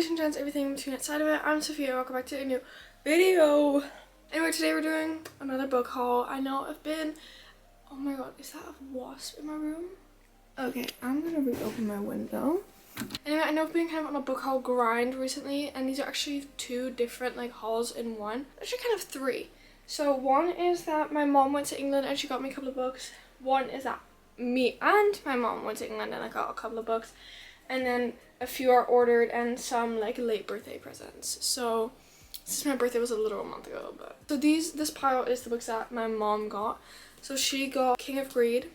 ladies and gents, everything in between outside of it. I'm Sophia, welcome back to a new video. Anyway, today we're doing another book haul. I know I've been, oh my god, is that a wasp in my room? Okay, I'm gonna reopen my window. Anyway, I know I've been kind of on a book haul grind recently, and these are actually two different like hauls in one. Actually kind of three. So one is that my mom went to England and she got me a couple of books. One is that me and my mom went to England and I got a couple of books. And then a few are ordered and some like late birthday presents. So since my birthday was a little month ago, but so this pile is the books that my mom got. So she got King of Greed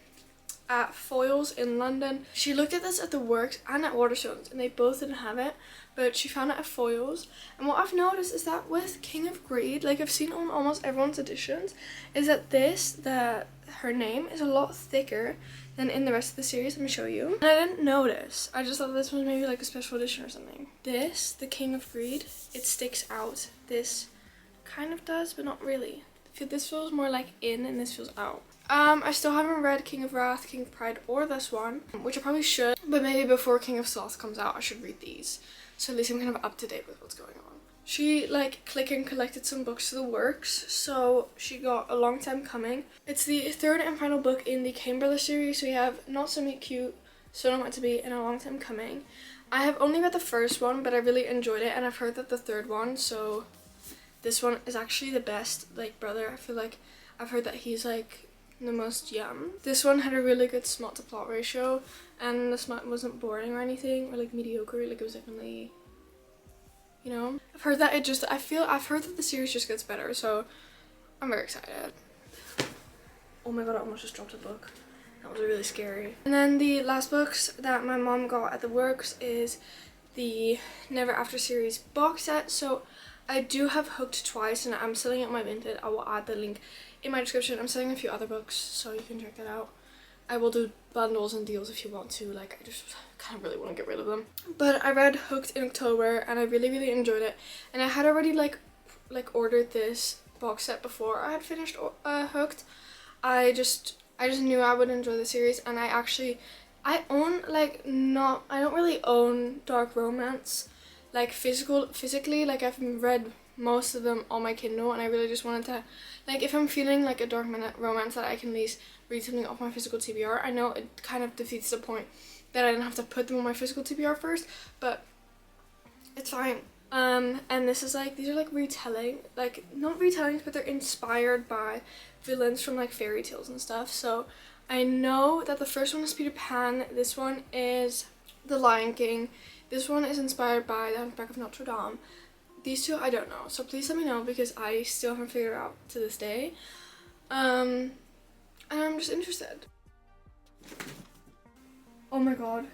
at Foyles in London. She looked at this at the Works and at Waterstones and they both didn't have it, but she found it at Foyles. And what I've noticed is that with King of Greed, like I've seen on almost everyone's editions, is that her name is a lot thicker than in the rest of the series. Let me show you. And I didn't notice. I just thought this was maybe like a special edition or something. This, the King of Greed, it sticks out. This kind of does, but not really. This feels more like in and this feels out. I still haven't read King of Wrath, King of Pride, or this one, which I probably should, but maybe before King of Sloth comes out I should read these, so at least I'm kind of up to date with what's going on. She like click and collected some books to the Works, so she got A Long Time Coming. It's the third and final book in the Camberla series, so we have Not So Meet Cute, So Not Meant to Be, and A Long Time Coming. I have only read the first one, but I really enjoyed it, and I've heard that the third one, so this one is actually the best like brother. I feel like I've heard that he's like the most young. This one had a really good smut to plot ratio, and the smut wasn't boring or anything or like mediocre. Like it was definitely, you know, I've heard that I've heard that the series just gets better, so I'm very excited. Oh my god, I almost just dropped a book. That was really scary. And then the last books that my mom got at the Works is the Never After series box set. So I do have Hooked twice and I'm selling it on my Vinted. I will add the link in my description. I'm selling a few other books, so you can check that out. I will do bundles and deals if you want to. Like I just kind of really want to get rid of them. But I read Hooked in October and I really enjoyed it. And I had already like ordered this box set before I had finished Hooked. I just knew I would enjoy the series, and I own like I don't really own dark romance like physically. Like I've read most of them on my Kindle, and I really just wanted to, like, if I'm feeling like a dark romance that I can at least read something off my physical TBR. I know it kind of defeats the point that I didn't have to put them on my physical TBR first, but it's fine. And this is like, these are like retelling, like not retellings, but they're inspired by villains from like fairy tales and stuff. So I know that the first one is Peter Pan, this one is The Lion King, this one is inspired by The Hunchback of Notre Dame. These two I don't know, so please let me know because I still haven't figured it out to this day. And I'm just interested. Oh my god.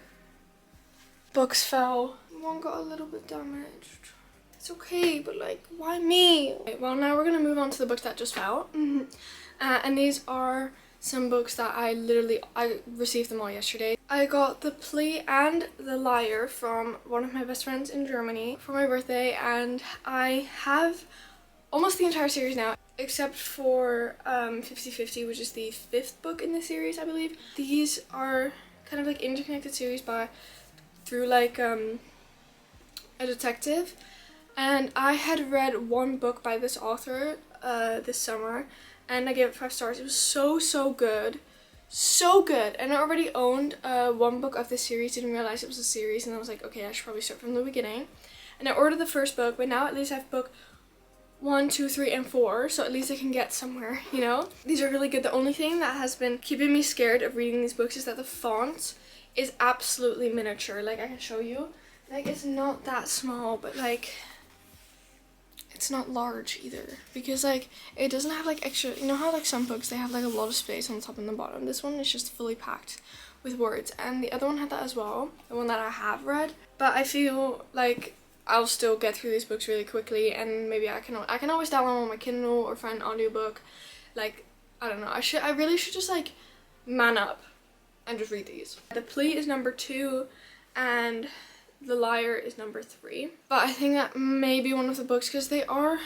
Books fell. One got a little bit damaged. It's okay, but like, why me? Okay, well, now we're gonna move on to the books that just fell. And these are some books that I received them all yesterday. I got The Plea and The Liar from one of my best friends in Germany for my birthday, and I have almost the entire series now, except for 50/50, which is the 5th book in the series, I believe. These are kind of like interconnected series through like a detective, and I had read one book by this author this summer, and I gave it 5 stars. It was so good. So good. And I already owned one book of this series, didn't realize it was a series, and I was like, okay, I should probably start from the beginning. And I ordered the first book, but now at least I have book 1, 2, 3, and 4, so at least I can get somewhere, you know? These are really good. The only thing that has been keeping me scared of reading these books is that the font is absolutely miniature. Like, I can show you. Like, it's not that small, but like, it's not large either, because like it doesn't have like extra, you know how like some books they have like a lot of space on the top and the bottom. This one is just fully packed with words, and the other one had that as well, the one that I have read. But I feel like I'll still get through these books really quickly, and maybe I can always download on my Kindle or find an audiobook. Like, I don't know, I really should just like man up and just read these. The Plea is number 2 and The Liar is number 3. But I think that may be one of the books, because they are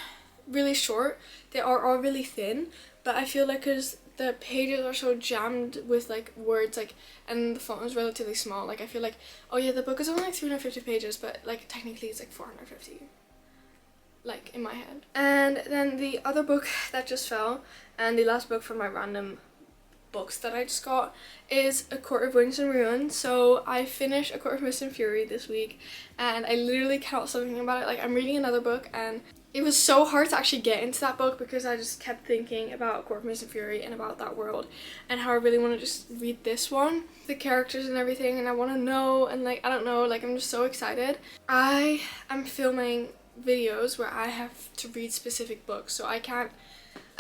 really short, they are all really thin, but I feel like because the pages are so jammed with like words, like, and the font is relatively small. Like I feel like, oh yeah, the book is only like 350 pages, but like technically it's like 450, like in my head. And then the other book that just fell, and the last book from my random books that I just got, is A Court of Wings and Ruin. So I finished A Court of Mist and Fury this week, and I literally cannot stop thinking about it. Like I'm reading another book, and it was so hard to actually get into that book because I just kept thinking about Court of Mist and Fury and about that world and how I really want to just read this one, the characters and everything, and I want to know, and like I don't know, like I'm just so excited. I am filming videos where I have to read specific books, so I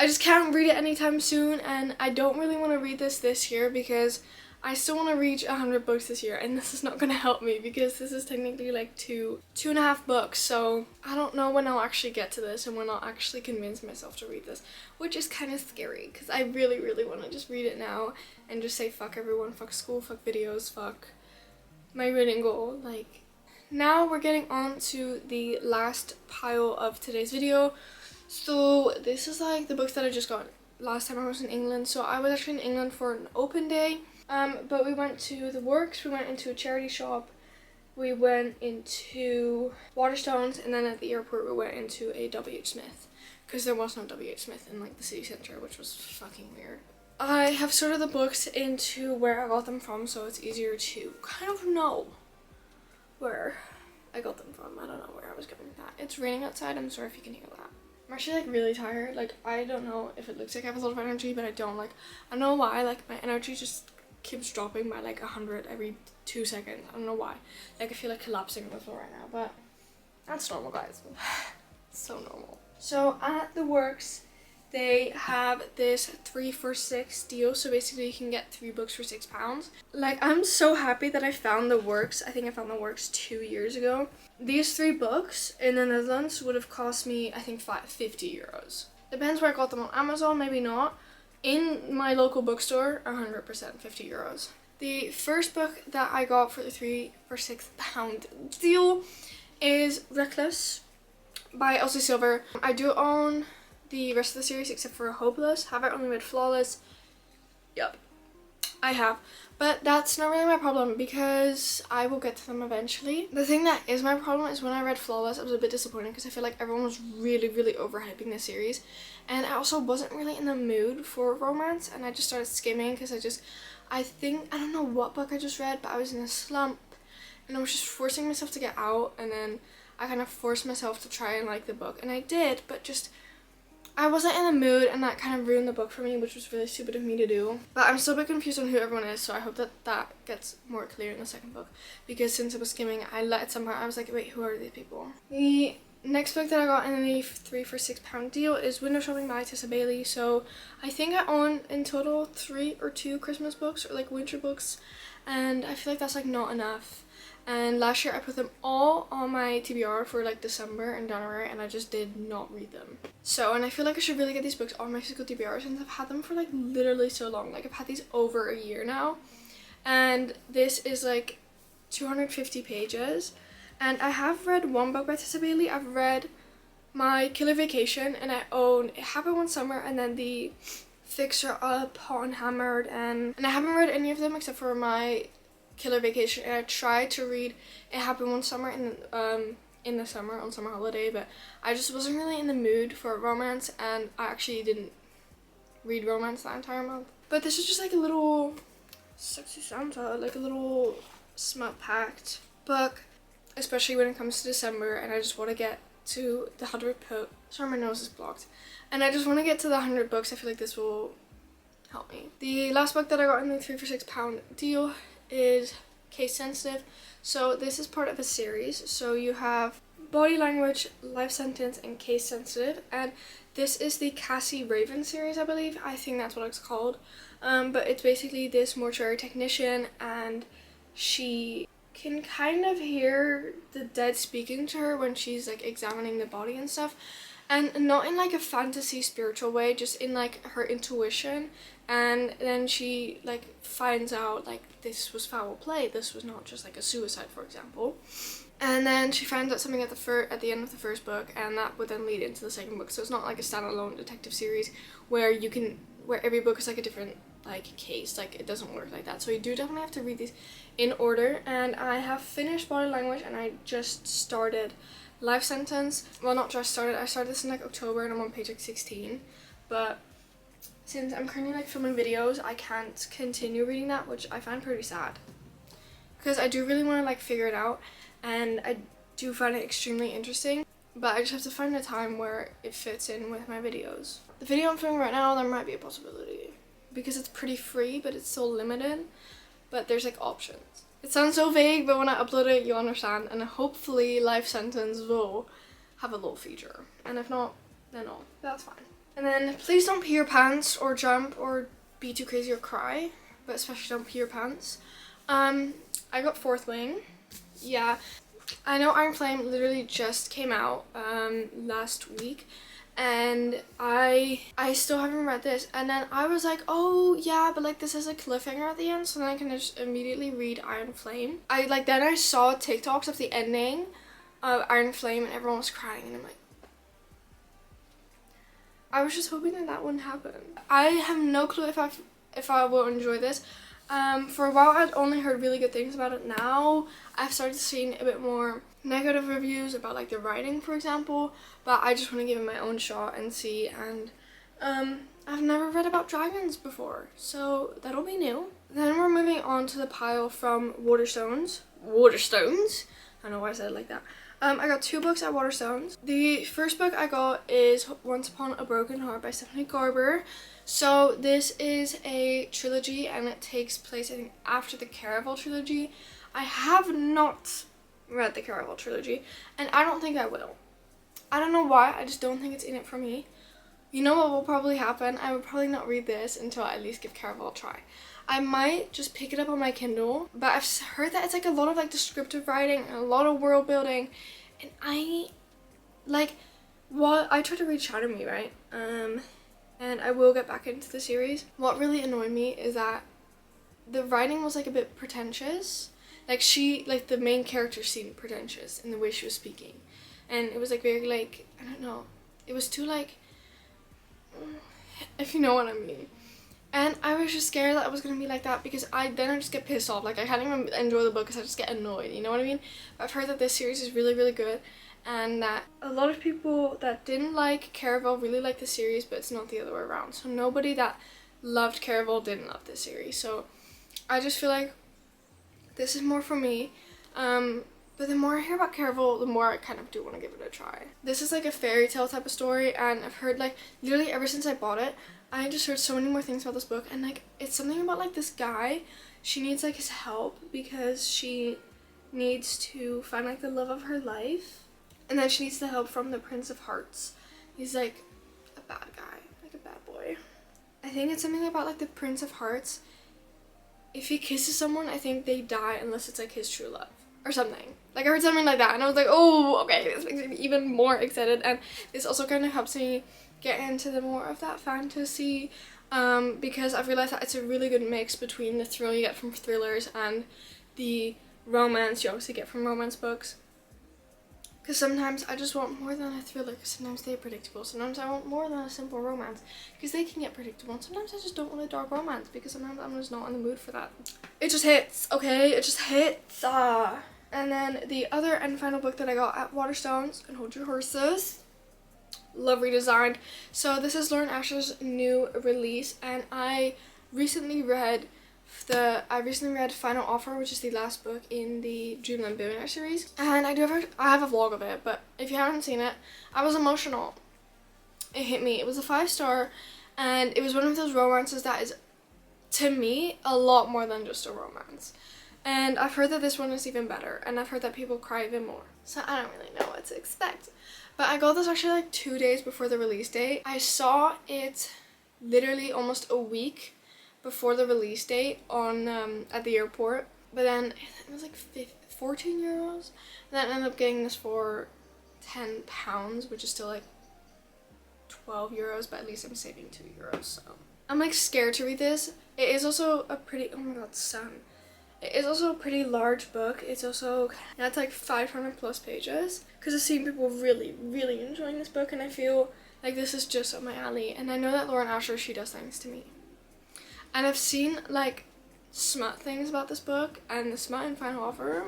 just can't read it anytime soon, and I don't really want to read this year because I still want to reach 100 books this year, and this is not going to help me because this is technically like two and a half books. So I don't know when I'll actually get to this and when I'll actually convince myself to read this, which is kind of scary because I really want to just read it now and just say fuck everyone, fuck school, fuck videos, fuck my reading goal. Like, now we're getting on to the last pile of today's video. So this is like the books that I just got last time I was in England. So I was actually in England for an open day. But we went to the Works, we went into a charity shop, we went into Waterstones, and then at the airport we went into a W.H. Smith, because there was no W.H. Smith in like the city centre, which was fucking weird. I have sorted the books into where I got them from, so it's easier to kind of know where I got them from. I don't know where I was going with that. It's raining outside, I'm sorry if you can hear that. I'm actually like really tired. Like I don't know if it looks like I have a lot of energy, but I don't. Like I don't know why, like my energy just keeps dropping by like 100 every 2 seconds. I don't know why. Like I feel like collapsing on the floor right now, but that's normal, guys. It's so normal. So at the Works, they have this 3 for 6 deal. So basically you can get 3 books for £6. Like I'm so happy that I found the Works. I think I found the Works 2 years ago. These 3 books in the Netherlands would have cost me, I think, 50 euros. Depends where I got them, on Amazon, maybe not. In my local bookstore, 100% 50 euros. The first book that I got for the 3 for £6 deal is Reckless by Elsie Silver. I do own the rest of the series except for Hopeless. Have I only read Flawless? Yep, I have. But that's not really my problem because I will get to them eventually. The thing that is my problem is when I read Flawless, I was a bit disappointed because I feel like everyone was really overhyping this series. And I also wasn't really in the mood for romance, and I just started skimming because I don't know what book I just read, but I was in a slump and I was just forcing myself to get out, and then I kind of forced myself to try and like the book, and I did, but just I wasn't in the mood, and that kind of ruined the book for me, which was really stupid of me to do. But I'm still a bit confused on who everyone is, so I hope that that gets more clear in the second book. Because since I was skimming, I let it somehow, I was like, wait, who are these people? The next book that I got in the 3 for £6 deal is Window Shopping by Tessa Bailey. So I think I own in total 3 or 2 Christmas books, or like winter books, and I feel like that's like not enough. And last year I put them all on my TBR for like December and January, and I just did not read them. So, and I feel like I should really get these books on my physical TBR since I've had them for like literally so long. Like I've had these over a year now, and this is like 250 pages. And I have read one book by Tessa Bailey. I've read My Killer Vacation, and I own It Happened One Summer, and then the Fixer Up, Hot and Hammered, and I haven't read any of them except for My Killer Vacation, and I tried to read It Happened One Summer in the summer on summer holiday, but I just wasn't really in the mood for romance, and I actually didn't read romance that entire month. But this is just like a little sexy Santa, like a little smut packed book, especially when it comes to December, and I just want to get to the 100 book. Sorry, my nose is blocked. And I just want to get to the 100 books. I feel like this will help me. The last book that I got in the 3 for £6 deal is Case Sensitive. So this is part of a series. So you have Body Language, Life Sentence, and Case Sensitive, and this is the Cassie Raven series, I believe. I think that's what it's called. But it's basically this mortuary technician, and she can kind of hear the dead speaking to her when she's like examining the body and stuff, and not in like a fantasy spiritual way, just in like her intuition. And then she like finds out like this was foul play, this was not just like a suicide, for example. And then she finds out something at the end of the first book, and that would then lead into the second book. So it's not like a standalone detective series where you can where every book is like a different like case. Like it doesn't work like that. So you do definitely have to read these in order. And I have finished Body Language and I just started Life Sentence. Well, not just started, I started this in like October and I'm on page like 16. But since I'm currently like filming videos, I can't continue reading that, which I find pretty sad. Because I do really want to like figure it out and I do find it extremely interesting. But I just have to find a time where it fits in with my videos. The video I'm filming right now, there might be a possibility. Because it's pretty free, but it's so limited. But there's like options. It sounds so vague, but when I upload it, you'll understand. And hopefully Life Sentence will have a little feature. And if not, then no, that's fine. And then please don't pee your pants or jump or be too crazy or cry. But especially don't pee your pants. I got Fourth Wing. Yeah. I know Iron Flame literally just came out last week and I still haven't read this, and then I was like, oh yeah, but like this has a cliffhanger at the end, so then I can just immediately read Iron Flame. Then I saw TikToks of the ending of Iron Flame and everyone was crying and I'm like, I was just hoping that that wouldn't happen. I have no clue if I will enjoy this. For a while I'd only heard really good things about it. Now I've started seeing a bit more negative reviews about like the writing, for example, but I just want to give it my own shot and see. And I've never read about dragons before, so that'll be new. Then we're moving on to the pile from Waterstones. I don't know why I said it like that. I got 2 books at Waterstones. The first book I got is Once Upon a Broken Heart by Stephanie Garber. So this is a trilogy and it takes place, I think, after the Caraval trilogy. I have not read the Caraval trilogy and I don't think I will. I don't know why, I just don't think it's in it for me. You know what will probably happen? I would probably not read this until I at least give Caraval a try. I might just pick it up on my Kindle, but I've heard that it's like a lot of like descriptive writing and a lot of world building, and I tried to read Shadow Me, right? And I will get back into the series. What really annoyed me is that the writing was like a bit pretentious. Like the main character seemed pretentious in the way she was speaking, and it was like very like, I don't know, it was too like, if you know what I mean. And I was just scared that it was going to be like that because I just get pissed off. Like I can't even enjoy the book because I just get annoyed, you know what I mean? I've heard that this series is really, really good and that a lot of people that didn't like Caraval really like the series, but it's not the other way around. So nobody that loved Caraval didn't love this series. So I just feel like this is more for me. But the more I hear about Caraval, the more I kind of do want to give it a try. This is like a fairy tale type of story, and I've heard like literally ever since I bought it, I just heard so many more things about this book, and like it's something about like this guy, she needs like his help because she needs to find like the love of her life, and then she needs the help from the Prince of Hearts. He's like a bad guy, like a bad boy. I think it's something about like the Prince of Hearts. If he kisses someone, I think they die unless it's like his true love or something. Like I heard something like that and I was like, oh, okay, this makes me even more excited. And this also kind of helps me get into the more of that fantasy, because I've realized that it's a really good mix between the thrill you get from thrillers and the romance you obviously get from romance books. Because sometimes I just want more than a thriller, because sometimes they're predictable. Sometimes I want more than a simple romance, because they can get predictable. And sometimes I just don't want a dark romance, because sometimes I'm just not in the mood for that. It just hits, okay? It just hits. And then the other and final book that I got at Waterstones, and hold your horses, love redesigned. So this is Lauren Asher's new release, and I recently read Final Offer, which is the last book in the Dreamland Billionaire series, and I have a vlog of it, but if you haven't seen it, I was emotional. It hit me. It was a 5-star, and it was one of those romances that is, to me, a lot more than just a romance. And I've heard that this one is even better, and I've heard that people cry even more, so I don't really know what to expect. But I got this actually like 2 days before the release date. I saw it literally almost a week before the release date on at the airport, but then it was like 14 euros, and then I ended up getting this for £10, which is still like 12 euros, but at least I'm saving 2 euros, so I'm like scared to read this. It is also a pretty, oh my god, sun. It is also a pretty large book. It's also, it's like 500 plus pages, because I've seen people really, really enjoying this book, and I feel Like, this is just up my alley. And I know that Lauren Asher, she does things to me. And I've seen like smut things about this book, and the smut in Final Offer.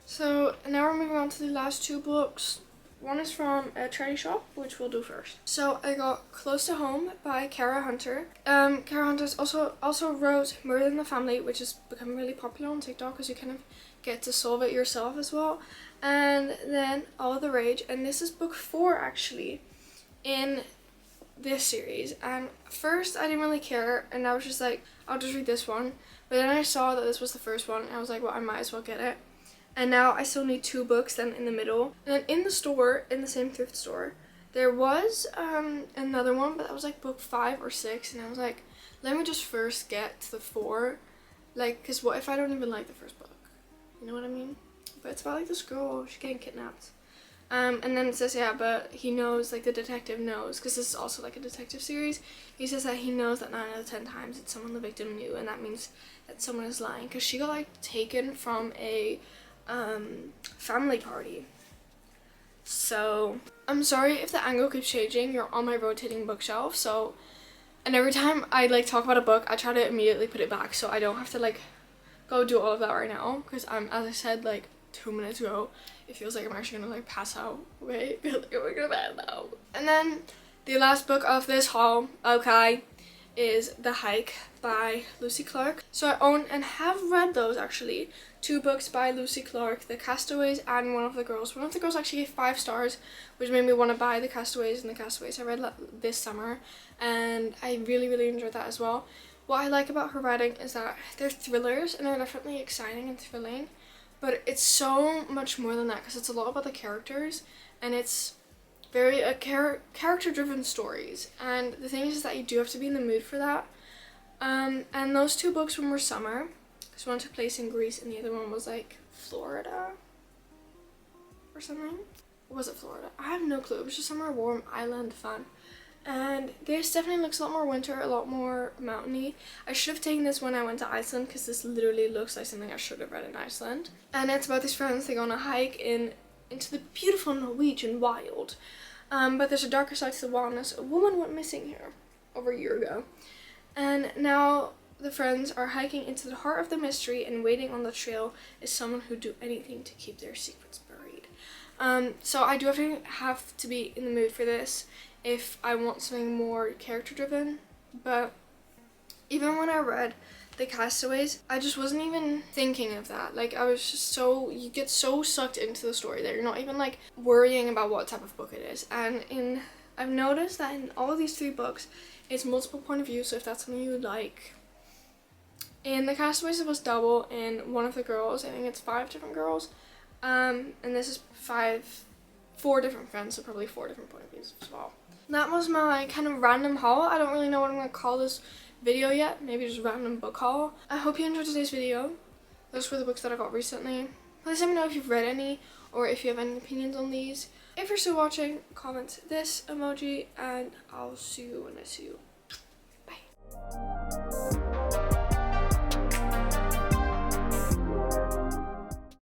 So now we're moving on to the last two books. One is from a charity shop, which we'll do first. So I got Close to Home by Kara Hunter. Kara Hunter also wrote Murder in the Family, which has become really popular on TikTok because you kind of get to solve it yourself as well. And then All the Rage, and this is book 4 actually in this series. And first I didn't really care, and I was just like, I'll just read this one. But then I saw that this was the first one, and I was like, well, I might as well get it. And now I still need 2 books then in the middle. And then in the store, in the same thrift store, there was another one, but that was like book 5 or 6. And I was like, let me just first get to the 4. Like, because what if I don't even like the first book? You know what I mean? But it's about like this girl, she's getting kidnapped. And then it says, yeah, but he knows, like the detective knows, because this is also like a detective series. He says that he knows that 9 out of 10 times it's someone the victim knew, and that means that someone is lying. Because she got like taken from a family party. So I'm sorry if the angle keeps changing. You're on my rotating bookshelf, so, and every time I like talk about a book, I try to immediately put it back so I don't have to like go do all of that right now, because I'm, as I said like 2 minutes ago, it feels like I'm actually gonna like pass out. Wait, I feel like I'm gonna pass out. And then the last book of this haul, okay, is The Hike by Lucy Clark. So I own and have read those actually. 2 books by Lucy Clark, The Castaways and One of the Girls. One of the Girls actually gave 5 stars, which made me want to buy The Castaways, and The Castaways I read this summer, and I really enjoyed that as well. What I like about her writing is that they're thrillers, and they're definitely exciting and thrilling, but it's so much more than that, because it's a lot about the characters, and it's very character-driven stories. And the thing is that you do have to be in the mood for that. And those 2 books were more summer, because one took place in Greece and the other one was like Florida or something. Or was it Florida? I have no clue. It was just somewhere warm, island, fun. And this definitely looks a lot more winter, a lot more mountainy. I should have taken this when I went to Iceland, because this literally looks like something I should have read in Iceland. And it's about these friends, they go on a hike into the beautiful Norwegian wild. But there's a darker side to the wildness. A woman went missing here over a year ago. And now the friends are hiking into the heart of the mystery, and waiting on the trail is someone who'd do anything to keep their secrets buried. So I do have to be in the mood for this if I want something more character driven. But even when I read The Castaways, I just wasn't even thinking of that. Like, I was just so, you get so sucked into the story that you're not even like worrying about what type of book it is. And I've noticed that in all of these 3 books, it's multiple point of view, so if that's something you would like. In The Castaways, it was double. In One of the Girls, I think it's 5 different girls. And this is 4 different friends, so probably 4 different point of views as well. That was my kind of random haul. I don't really know what I'm going to call this video yet. Maybe just random book haul. I hope you enjoyed today's video. Those were the books that I got recently. Please let me know if you've read any, or if you have any opinions on these. If you're still watching, comment this emoji, and I'll see you when I see you. Bye.